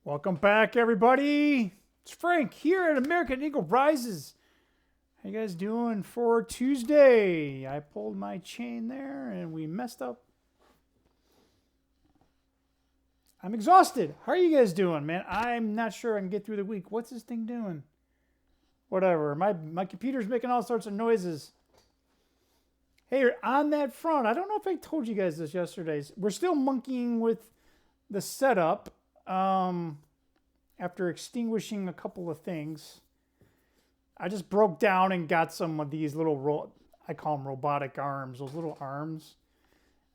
Welcome back, everybody. It's Frank here at American Eagle Rises. How you guys doing for Tuesday? I pulled my chain there and we messed up. I'm exhausted. How are you guys doing, man? I'm not sure I can get through the week. What's this thing doing? Whatever. My computer's making all sorts of noises. Hey, on that front, I don't know if I told you guys this yesterday. We're still monkeying with the setup. After extinguishing a couple of things, I just broke down and got some of these little, I call them robotic arms, those little arms.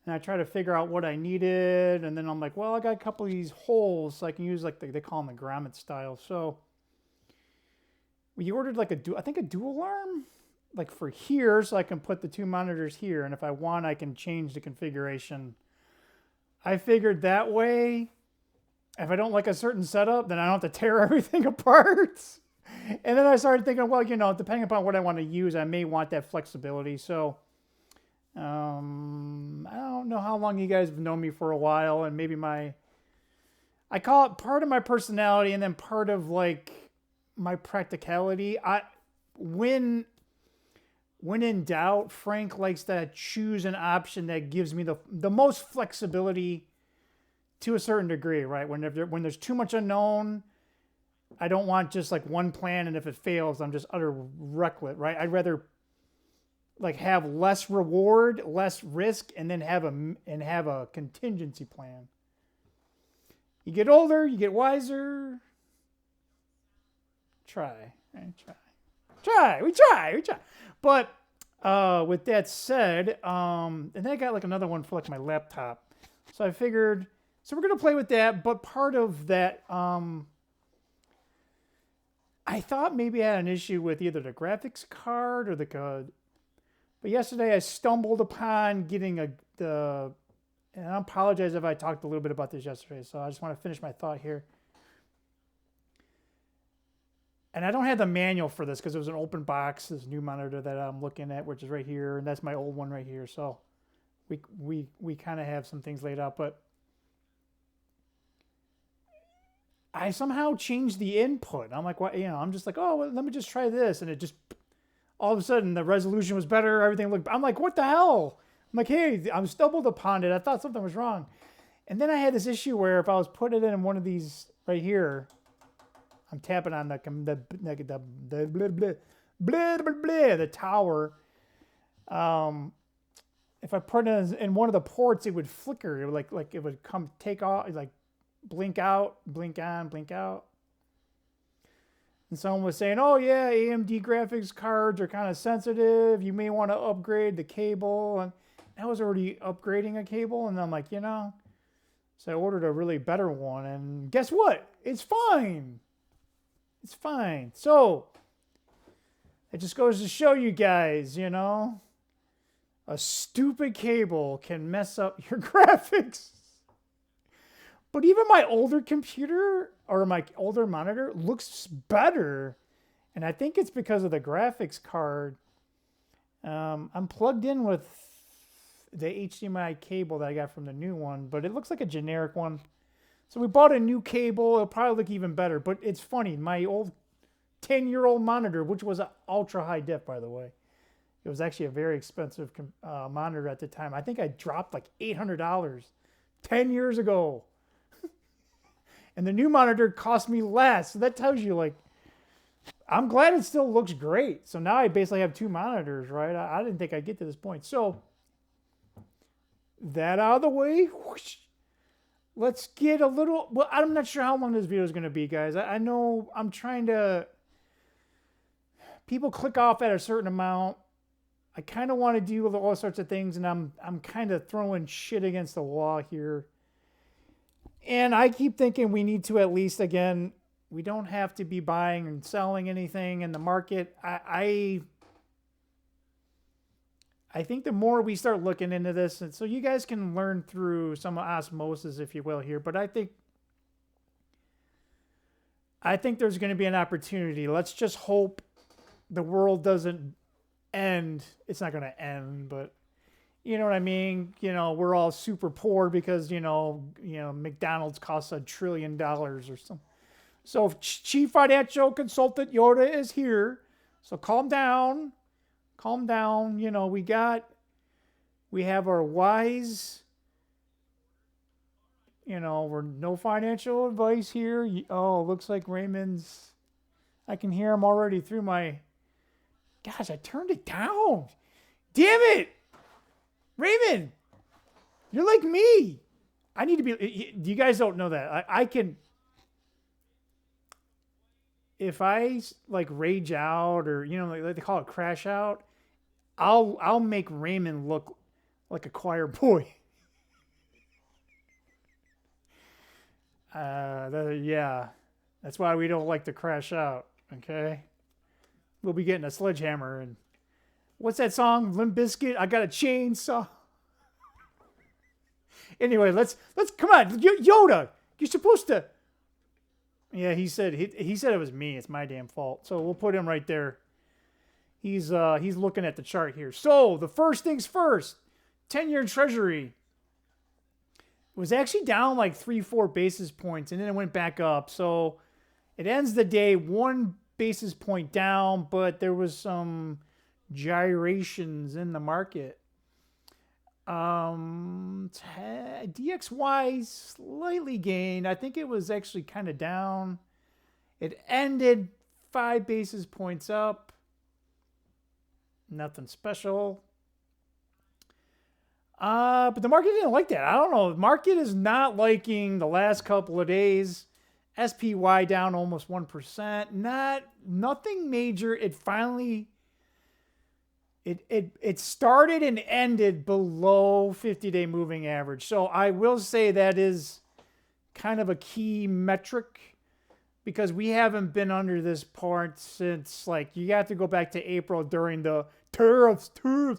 And I tried to figure out what I needed. And then I'm like, well, I got a couple of these holes so I can use, like, they call them the grommet style. So we ordered like I think a dual arm, like for here, so I can put the two monitors here. And if I want, I can change the configuration. I figured that way, if I don't like a certain setup, then I don't have to tear everything apart. And then I started thinking, well, you know, depending upon what I want to use, I may want that flexibility. So I don't know how long you guys have known me for a while, and maybe I call it part of my personality and then part of like my practicality. When in doubt, Frank likes to choose an option that gives me the most flexibility to a certain degree, right? When there's too much unknown, I don't want just like one plan, and if it fails, I'm just utter reckless, right? I'd rather like have less reward, less risk, and then have a contingency plan. You get older, you get wiser. We try. But with that said, and then I got like another one for like my laptop. So I figured, so we're going to play with that, but part of that, I thought maybe I had an issue with either the graphics card or the code. But yesterday I stumbled upon getting and I apologize if I talked a little bit about this yesterday, so I just want to finish my thought here. And I don't have the manual for this because it was an open box, this new monitor that I'm looking at, which is right here, and that's my old one right here. So we kind of have some things laid out, but I somehow changed the input. I'm like, what? You know, I'm just like, oh, well, let me just try this, and it just all of a sudden the resolution was better. Everything looked. I'm like, what the hell? I'm like, hey, I stumbled upon it. I thought something was wrong, and then I had this issue where if I was putting it in one of these right here, I'm tapping on the tower. If I put it in one of the ports, it would flicker. It would like it would take off, like blink out, blink on, blink out. And someone was saying, oh yeah, AMD graphics cards are kind of sensitive. You may want to upgrade the cable. And I was already upgrading a cable, and I'm like, you know. So I ordered a really better one, and guess what? It's fine. It's fine. So it just goes to show you guys, you know, a stupid cable can mess up your graphics. But even my older computer or my older monitor looks better. And I think it's because of the graphics card. I'm plugged in with the HDMI cable that I got from the new one, but it looks like a generic one. So we bought a new cable. It'll probably look even better. But it's funny. My old 10-year-old monitor, which was an ultra high def, by the way. It was actually a very expensive monitor at the time. I think I dropped like $800 10 years ago. And the new monitor cost me less. So that tells you, like, I'm glad it still looks great. So now I basically have two monitors, right? I didn't think I'd get to this point. So that out of the way. Whoosh. Let's get a little... Well, I'm not sure how long this video is going to be, guys. I know I'm trying to... People click off at a certain amount. I kind of want to do all sorts of things, and I'm kind of throwing shit against the wall here. And I keep thinking we need to at least, again, we don't have to be buying and selling anything in the market. I think the more we start looking into this, and so you guys can learn through some osmosis, if you will, here. But I think there's going to be an opportunity. Let's just hope the world doesn't end. It's not going to end, but You know what I mean? We're all super poor because, McDonald's costs $1 trillion or something. So Chief Financial Consultant Yoda is here. So calm down. Calm down. We have our wise, we're no financial advice here. Oh, looks like Raymond's, I can hear him already through my, gosh, I turned it down. Damn it. Raymond, you're like me. I need to be, you guys don't know that. I can, if I like rage out or, like they call it crash out, I'll make Raymond look like a choir boy. Yeah, that's why we don't like to crash out. Okay, we'll be getting a sledgehammer and what's that song? Limp Bizkit. I got a chainsaw. Anyway, let's come on, Yoda. You're supposed to. Yeah, he said it was me. It's my damn fault. So we'll put him right there. He's looking at the chart here. So the first things first, 10-year Treasury was actually down like 3-4 basis points, and then it went back up. So it ends the day 1 basis point down, but there was some gyrations in the market. DXY slightly gained. I think it was actually kind of down. It ended 5 basis points up. Nothing special. But the market didn't like that. I don't know. The market is not liking the last couple of days. SPY down almost 1%. Nothing major. It finally it started and ended below 50-day moving average. So I will say that is kind of a key metric because we haven't been under this part since, like, you have to go back to April during the tariffs. I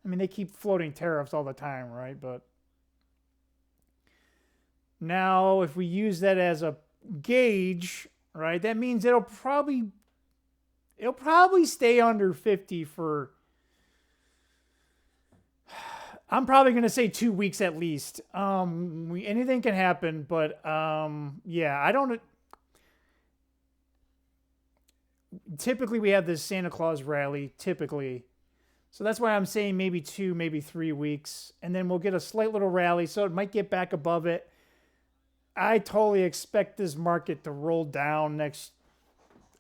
mean, they keep floating tariffs all the time, right? But now if we use that as a gauge, right, that means it'll probably stay under 50 for, I'm probably going to say 2 weeks at least. Anything can happen, but yeah, I don't. Typically, we have this Santa Claus rally, typically. So that's why I'm saying maybe 2, maybe 3 weeks. And then we'll get a slight little rally, so it might get back above it. I totally expect this market to roll down next.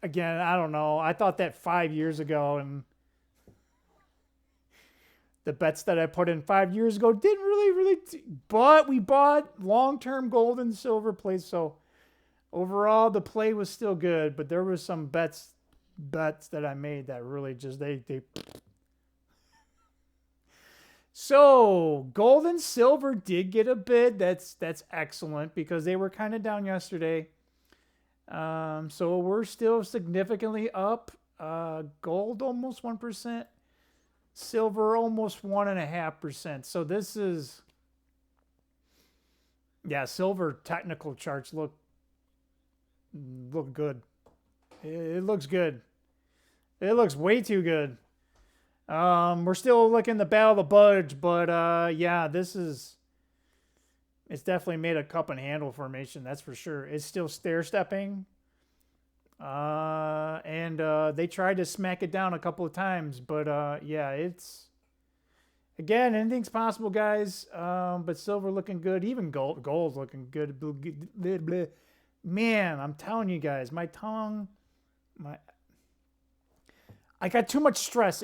Again, I don't know. I thought that 5 years ago, and the bets that I put in 5 years ago didn't really, but we bought long-term gold and silver plays. So overall, the play was still good, but there was some bets that I made that really just, they. So gold and silver did get a bid. That's excellent because they were kind of down yesterday. So we're still significantly up. Gold almost 1%, silver almost 1.5%. So this is, yeah, silver technical charts look good. It looks good. It looks way too good. We're still looking the battle of the budge, but yeah, it's definitely made a cup and handle formation, that's for sure. It's still stair-stepping. And they tried to smack it down a couple of times, but yeah, it's, again, anything's possible, guys. But silver looking good, even gold's looking good. Man, I'm telling you guys, I got too much stress.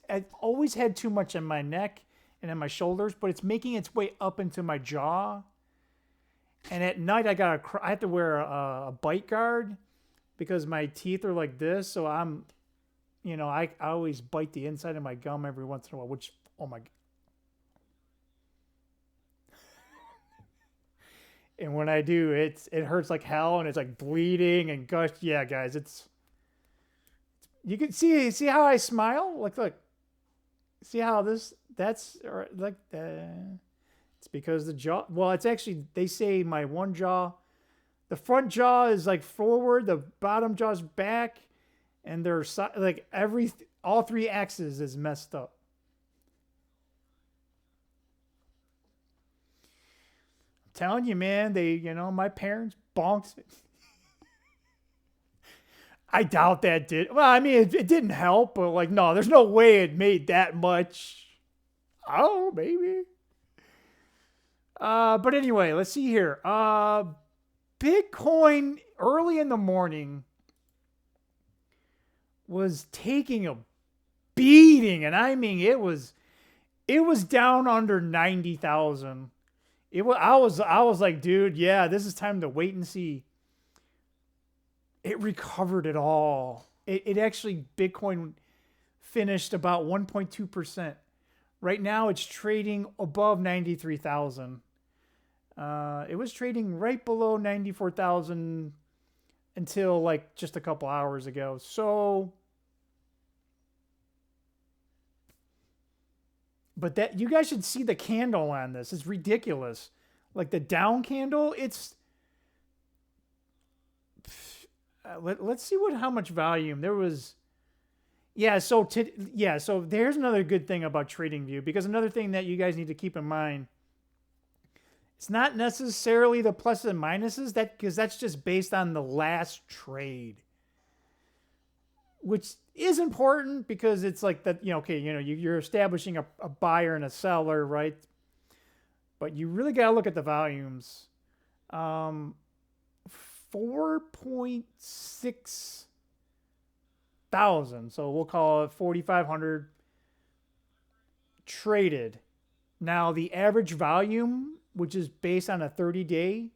I've always had too much in my neck and in my shoulders, but it's making its way up into my jaw. And at night, I have to wear a bite guard because my teeth are like this. So I always bite the inside of my gum every once in a while, which, oh my. And when I do, it hurts like hell and it's like bleeding and gush. Yeah, guys, you can see how I smile? Look. See how that's like, it's because the jaw, well, it's actually, they say my one jaw, the front jaw is like forward, the bottom jaw's back, and they're like all 3 axes is messed up. telling you, man, my parents bonked. I doubt that did. Well, I mean, it didn't help, but like, no, there's no way it made that much. Oh, maybe. But anyway, let's see here. Bitcoin early in the morning was taking a beating, and I mean, it was down under 90,000. I was like, dude, yeah, this is time to wait and see. It recovered it all. It actually, Bitcoin finished about 1.2%. Right now it's trading above 93,000. It was trading right below 94,000 until like just a couple hours ago. So, but that, you guys should see the candle on this. It's ridiculous. Like the down candle, it's, let's see how much volume there was. Yeah, so there's another good thing about TradingView, because another thing that you guys need to keep in mind, it's not necessarily the pluses and minuses, because that's just based on the last trade, which is important because it's like that, you're establishing a buyer and a seller, right? But you really got to look at the volumes. 4.6 thousand, so we'll call it 4,500 traded. Now the average volume, which is based on a 30-day,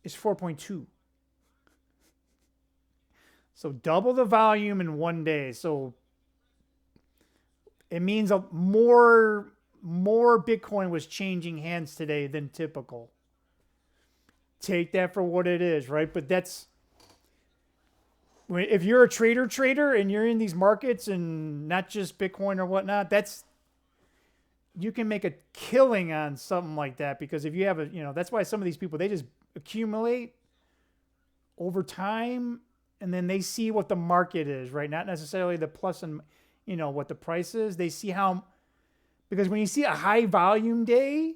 is 4.2. So double the volume in one day. So it means more Bitcoin was changing hands today than typical. Take that for what it is, right? But that's, if you're a trader and you're in these markets and not just Bitcoin or whatnot, you can make a killing on something like that, because if you have that's why some of these people, they just accumulate over time, and then they see what the market is, right? Not necessarily the plus and, what the price is. They see because when you see a high volume day,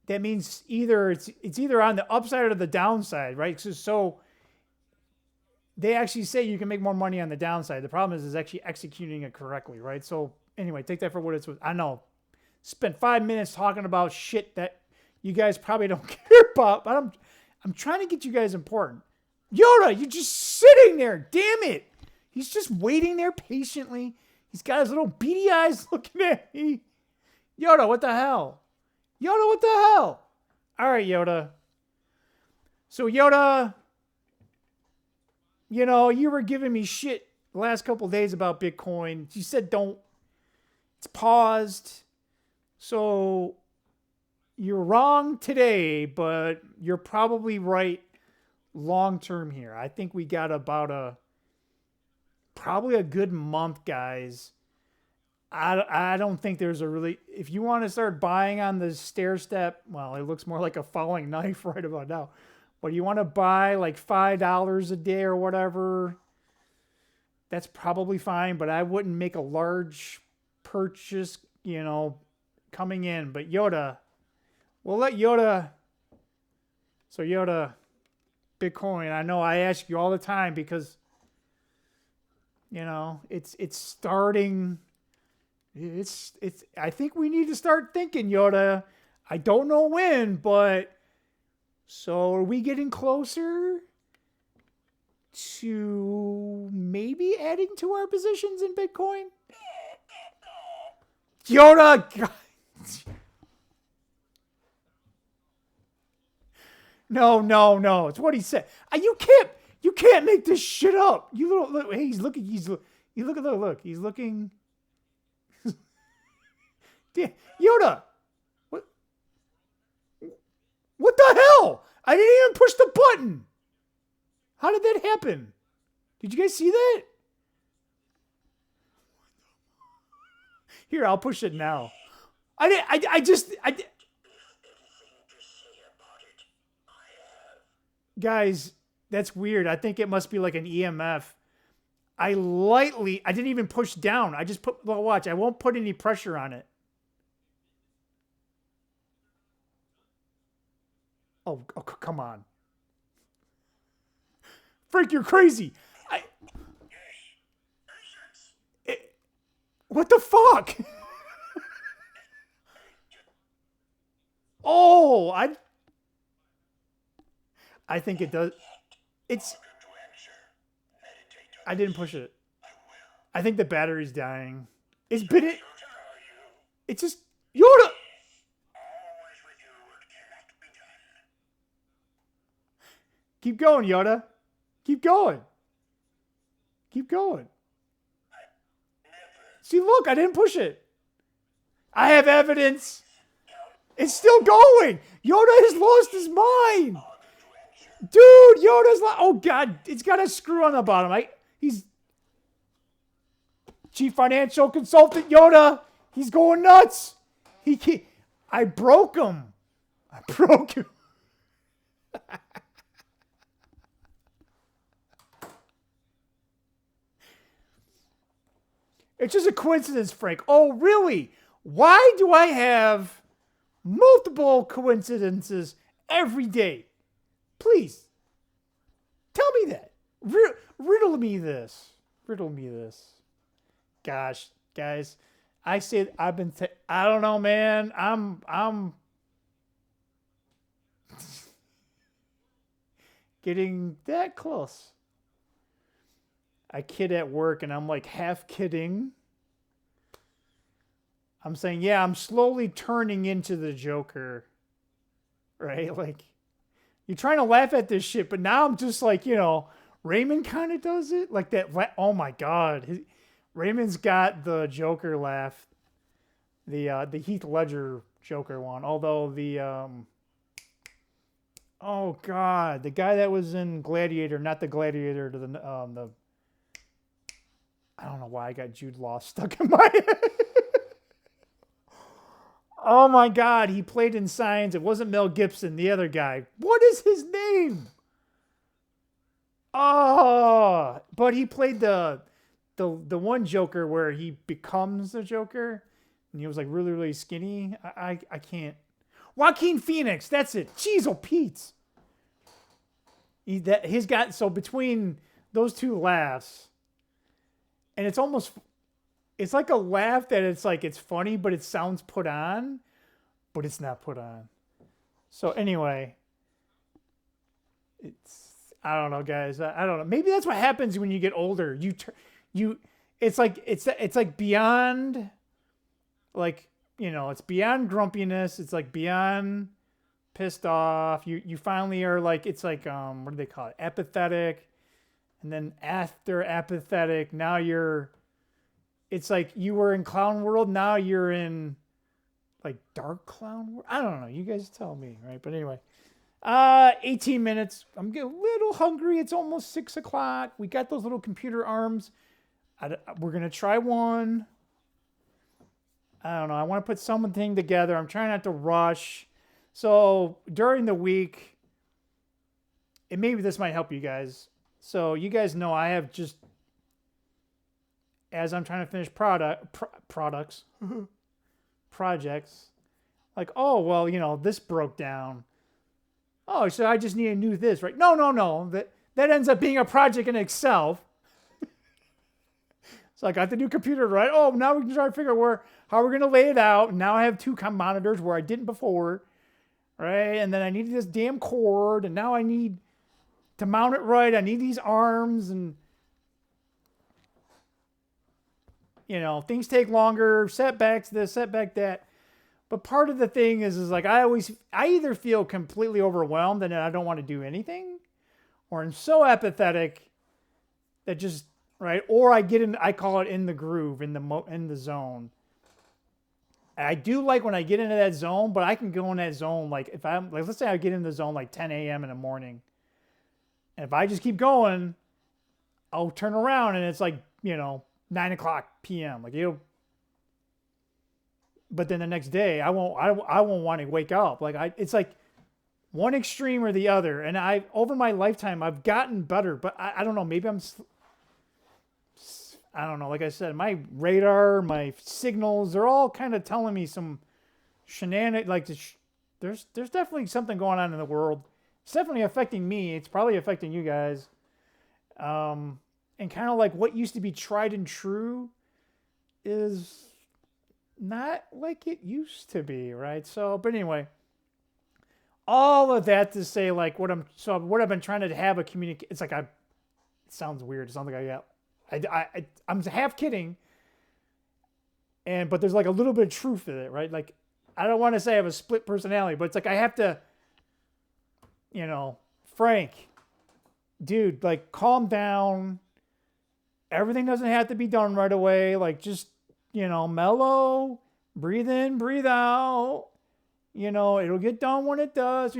that means it's either on the upside or the downside, right? So they actually say you can make more money on the downside. The problem is actually executing it correctly, right? So anyway, take that for what it's worth. I know, spent 5 minutes talking about shit that you guys probably don't care about, but I'm trying to get you guys important. Yoda, you're just sitting there. Damn it. He's just waiting there patiently. He's got his little beady eyes looking at me. Yoda, what the hell? Yoda, what the hell? All right, Yoda. So Yoda, you were giving me shit the last couple of days about Bitcoin. You said it's paused. So you're wrong today, but you're probably right long term here. I think we got about probably a good month, guys. I don't think there's if you want to start buying on the stair step, well, it looks more like a falling knife right about now. But you want to buy like $5 a day or whatever, that's probably fine. But I wouldn't make a large purchase, coming in. But Yoda, we'll let Yoda. So Yoda, Bitcoin, I know I ask you all the time because, it's starting. I think we need to start thinking, Yoda. I don't know when, but so are we getting closer to maybe adding to our positions in Bitcoin? Yoda! God. No. It's what he said. You can't make this shit up. You little look. Hey, he's looking. Look. He's looking. Yoda, what the hell? I didn't even push the button. How did that happen? Did you guys see that? Here, I'll push it now. Guys, that's weird. I think it must be like an EMF. I didn't even push down. I just watch. I won't put any pressure on it. Come on. Frank, you're crazy. What the fuck? Oh, I think it does. It's. I didn't push it. I think the battery's dying. It's been it. It's just Yoda. Keep going, Yoda. Keep going. Keep going. See, look, I didn't push it. I have evidence. It's still going. Yoda has lost his mind. Dude, Yoda's like, oh God, it's got a screw on the bottom. He's Chief Financial Consultant Yoda. He's going nuts. I broke him. I broke him. It's just a coincidence, Frank. Oh, really? Why do I have multiple coincidences every day? Please, tell me that. Riddle me this. Riddle me this. Gosh, guys, I don't know, man. I'm getting that close. I kid at work, and I'm like half kidding. I'm saying, yeah, I'm slowly turning into the Joker. Right? Like, you're trying to laugh at this shit, but now I'm just like, Raymond kind of does it. Like that. Oh my God. Raymond's got the Joker laugh. The Heath Ledger Joker one. Although oh God, the guy that was in Gladiator, not the Gladiator, to the I don't know why I got Jude Law stuck in my head. Oh my God, he played in Signs. It wasn't Mel Gibson, the other guy. What is his name? Oh, but he played the one Joker where he becomes the Joker, and he was like really, really skinny. I can't. Joaquin Phoenix, that's it. Jeez, oh Pete. He's got, so between those two laughs, and it's like a laugh that it's like, it's funny, but it sounds put on, but it's not put on. So anyway, I don't know, guys. I don't know. Maybe that's what happens when you get older. It's like beyond, like, it's beyond grumpiness. It's like beyond pissed off. You finally are like, it's like, what do they call it? Apathetic. And then after apathetic, now it's like you were in clown world. Now you're in like dark clown world. I don't know. You guys tell me, right? But anyway, 18 minutes. I'm getting a little hungry. It's almost 6 o'clock. We got those little computer arms. We're going to try one. I don't know. I want to put something together. I'm trying not to rush. So during the week, and maybe this might help you guys. So you guys know I have just, as I'm trying to finish projects, like, oh, well, this broke down. Oh, so I just need to do this, right? No. That ends up being a project in Excel. So I got the new computer, right? Oh, now we can try to figure out how we're going to lay it out. Now I have 2 monitors where I didn't before, right? And then I need this damn cord, and now I need to mount it right. I need these arms, and things take longer, setbacks this, setback that. But part of the thing is like I either feel completely overwhelmed and I don't want to do anything, or I'm so apathetic that just, right, or I call it in the groove, in the zone. I do like when I get into that zone, but I can go in that zone like if I'm like, let's say I get in the zone like 10 a.m. in the morning. And if I just keep going, I'll turn around and it's like, 9 o'clock p.m. Like, but then the next day I won't want to wake up. Like it's like one extreme or the other. And over my lifetime, I've gotten better, but I don't know. Maybe I don't know. Like I said, my radar, my signals, they're all kind of telling me some shenanigans, like there's definitely something going on in the world. It's definitely affecting me. It's probably affecting you guys. And kind of like what used to be tried and true is not like it used to be, right? So, but anyway, all of that to say, like what I've been trying to have a communicate. It's like it sounds weird. It sounds like I'm half kidding, but there's like a little bit of truth in it, right? Like I don't want to say I have a split personality, but it's like I have to, Frank, dude, like calm down. Everything doesn't have to be done right away. Like just, mellow, breathe in, breathe out. It'll get done when it does,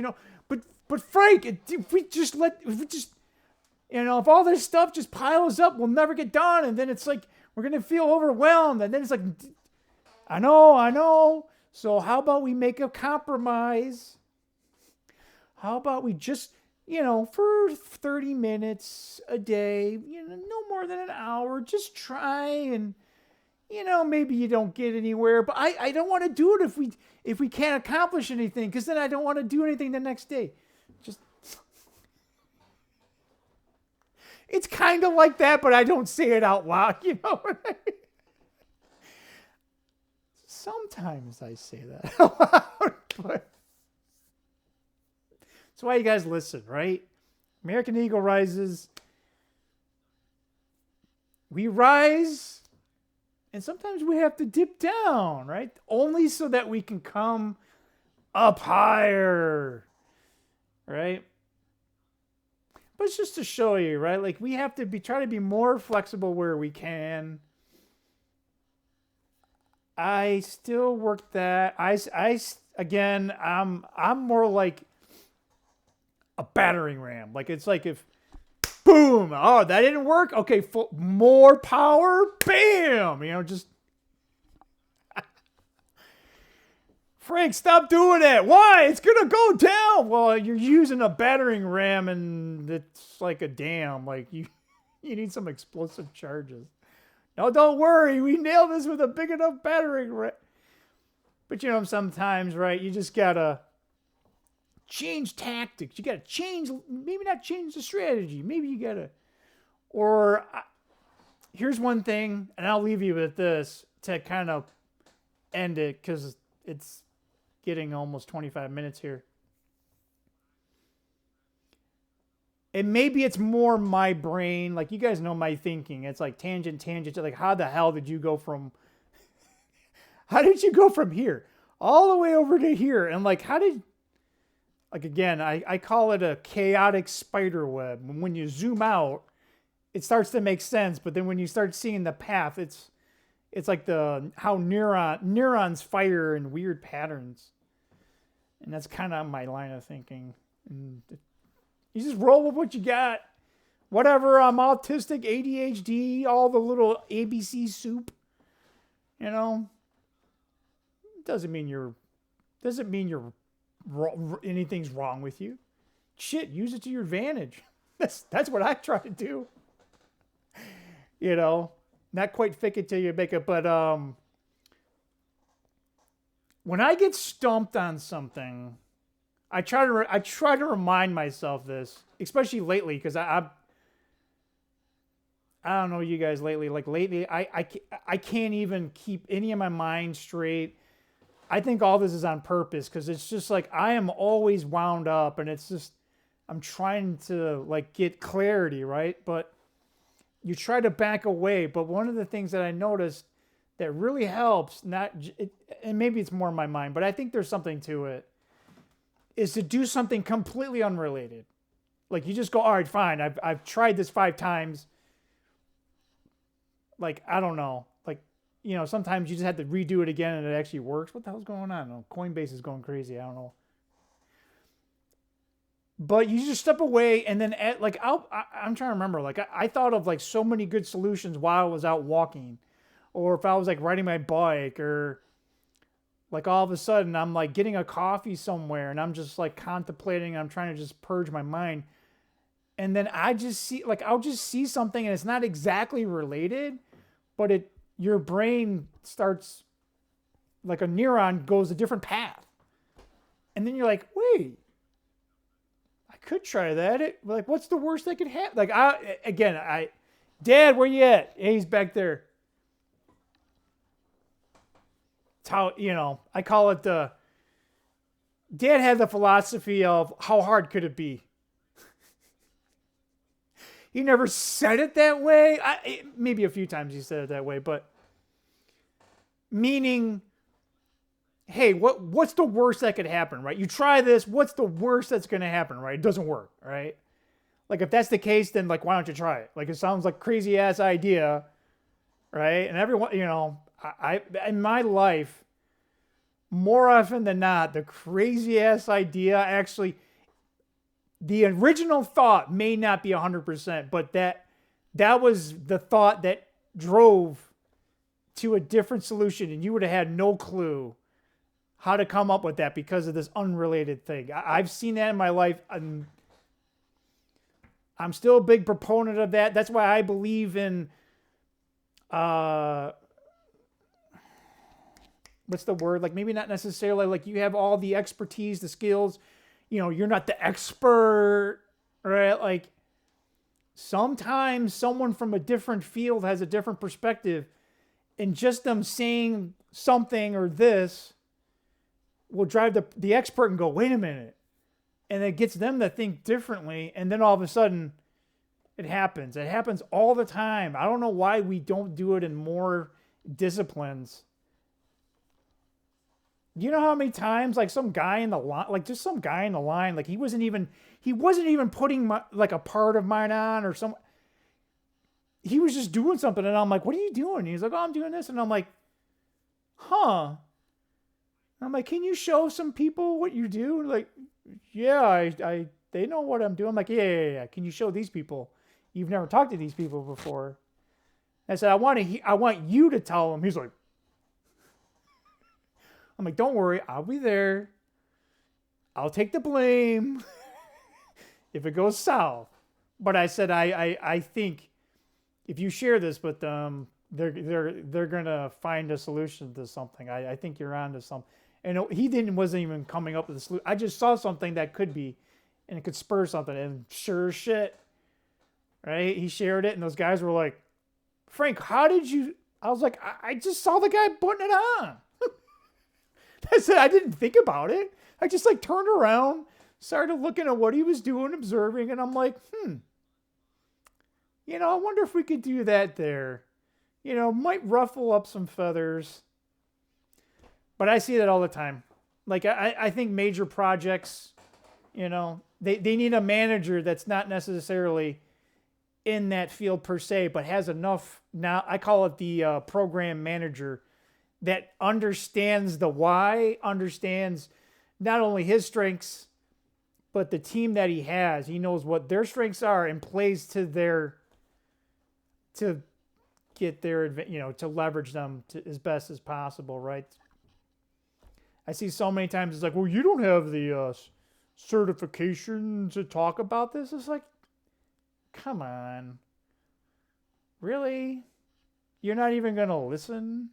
But Frank, if all this stuff just piles up, we'll never get done. And then it's like, we're going to feel overwhelmed. And then it's like, I know. So how about we make a compromise? How about we just, for 30 minutes a day, no more than an hour, just try and, maybe you don't get anywhere, but I don't want to do it if we can't accomplish anything, because then I don't want to do anything the next day. Just, it's kind of like that, but I don't say it out loud, Sometimes I say that out loud, but that's why you guys listen, right? American Eagle rises. We rise, and sometimes we have to dip down, right? Only so that we can come up higher, right? But it's just to show you, right? Like we have to try to be more flexible where we can. I still work that. Again, I'm more like a battering ram. Like it's like if, boom, oh, that didn't work. Okay, more power, bam. Just Frank, stop doing it. Why? It's gonna go down. Well, you're using a battering ram, and it's like a dam. Like you need some explosive charges. No, don't worry. We nailed this with a big enough battering ram. But sometimes, right? You just gotta change tactics. You gotta change. Maybe not change the strategy. Maybe you gotta. Here's one thing, and I'll leave you with this to kind of end it because it's getting almost 25 minutes here. And maybe it's more my brain. Like, you guys know my thinking. It's like tangent. Like, how the hell did you go from here all the way over to here? And like, again, I call it a chaotic spider web. When you zoom out, it starts to make sense. But then when you start seeing the path, it's like how neurons fire in weird patterns. And that's kind of my line of thinking. And you just roll with what you got. Whatever, I'm autistic, ADHD, all the little ABC soup. Doesn't mean anything's wrong with you. Shit, use it to your advantage. That's what I try to do. Not quite fake it till you make it, but when I get stumped on something, I try to remind myself this, especially lately, because I don't know you guys lately. Like lately, I can't even keep any of my mind straight. I think all this is on purpose because it's just like I am always wound up, and it's just I'm trying to like get clarity, right? But you try to back away. But one of the things that I noticed that really helps, and maybe it's more in my mind, but I think there's something to it, is to do something completely unrelated. Like you just go, all right, fine. I've tried this 5 times. Like, I don't know. Like, sometimes you just have to redo it again and it actually works. What the hell's going on? I don't know. Coinbase is going crazy. I don't know. But you just step away and then I'm trying to remember. Like I thought of like so many good solutions while I was out walking, or if I was like riding my bike, or like all of a sudden I'm like getting a coffee somewhere and I'm just like contemplating. I'm trying to just purge my mind. And then I'll just see something and it's not exactly related, but your brain starts, like a neuron goes a different path. And then you're like, wait, I could try that. Like, what's the worst that could happen? Like, Dad, where you at? Hey, he's back there. It's how, I call it Dad had the philosophy of how hard could it be? He never said it that way. Maybe a few times he said it that way, but meaning, hey, what's the worst that could happen, right? You try this, what's the worst that's going to happen, right? It doesn't work, right? Like, if that's the case, then, like, why don't you try it? Like, it sounds like a crazy-ass idea, right? And everyone, I in my life, more often than not, the crazy-ass idea actually, the original thought may not be 100%, but that was the thought that drove to a different solution, and you would have had no clue how to come up with that because of this unrelated thing. I've seen that in my life. I'm still a big proponent of that. That's why I believe in, what's the word? Like, maybe not necessarily like you have all the expertise, the skills, you're not the expert, right? Like, sometimes someone from a different field has a different perspective, and just them saying something or this will drive the expert and go, wait a minute. And it gets them to think differently. And then all of a sudden it happens. It happens all the time. I don't know why we don't do it in more disciplines. You know how many times, like, some guy in the line, like, just some guy in the line, like, he wasn't even putting like a part of mine on or some, he was just doing something. And I'm like, what are you doing? And he's like, oh, I'm doing this. And I'm like, huh. I'm like, can you show some people what you do? And like, yeah, they know what I'm doing. I'm like, yeah. Can you show these people? You've never talked to these people before. I said, I want you to tell them. He's like, I'm like, don't worry, I'll be there. I'll take the blame if it goes south. But I said, I think if you share this with them, they're gonna find a solution to something. I think you're onto something. And wasn't even coming up with a solution. I just saw something that could be, and it could spur something. And sure as shit, right? He shared it, and those guys were like, Frank, how did you? I was like, I just saw the guy putting it on. I said, I didn't think about it. I just like turned around, started looking at what he was doing, observing, and I'm like, I wonder if we could do that there. Might ruffle up some feathers. But I see that all the time. Like, I think major projects, they need a manager that's not necessarily in that field per se, but has enough, now I call it the program manager, that understands the why, understands not only his strengths, but the team that he has. He knows what their strengths are and plays to get their, to leverage them to as best as possible, right? I see so many times it's like, well, you don't have the certification to talk about this. It's like, come on. Really? You're not even going to listen?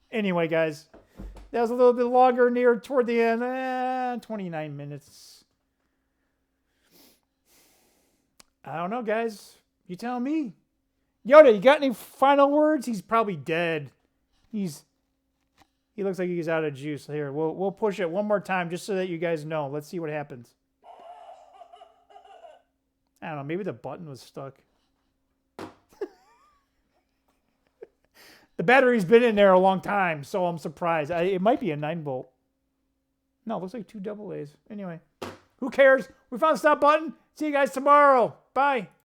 Anyway, guys, that was a little bit longer near toward the end. 29 minutes. I don't know, guys. You tell me. Yoda, you got any final words? He's probably dead. He looks like he's out of juice. Here, we'll push it one more time just so that you guys know. Let's see what happens. I don't know. Maybe the button was stuck. The battery's been in there a long time, so I'm surprised. It might be a 9-volt. No, it looks like 2 AA's. Anyway, who cares? We found the stop button. See you guys tomorrow. Bye.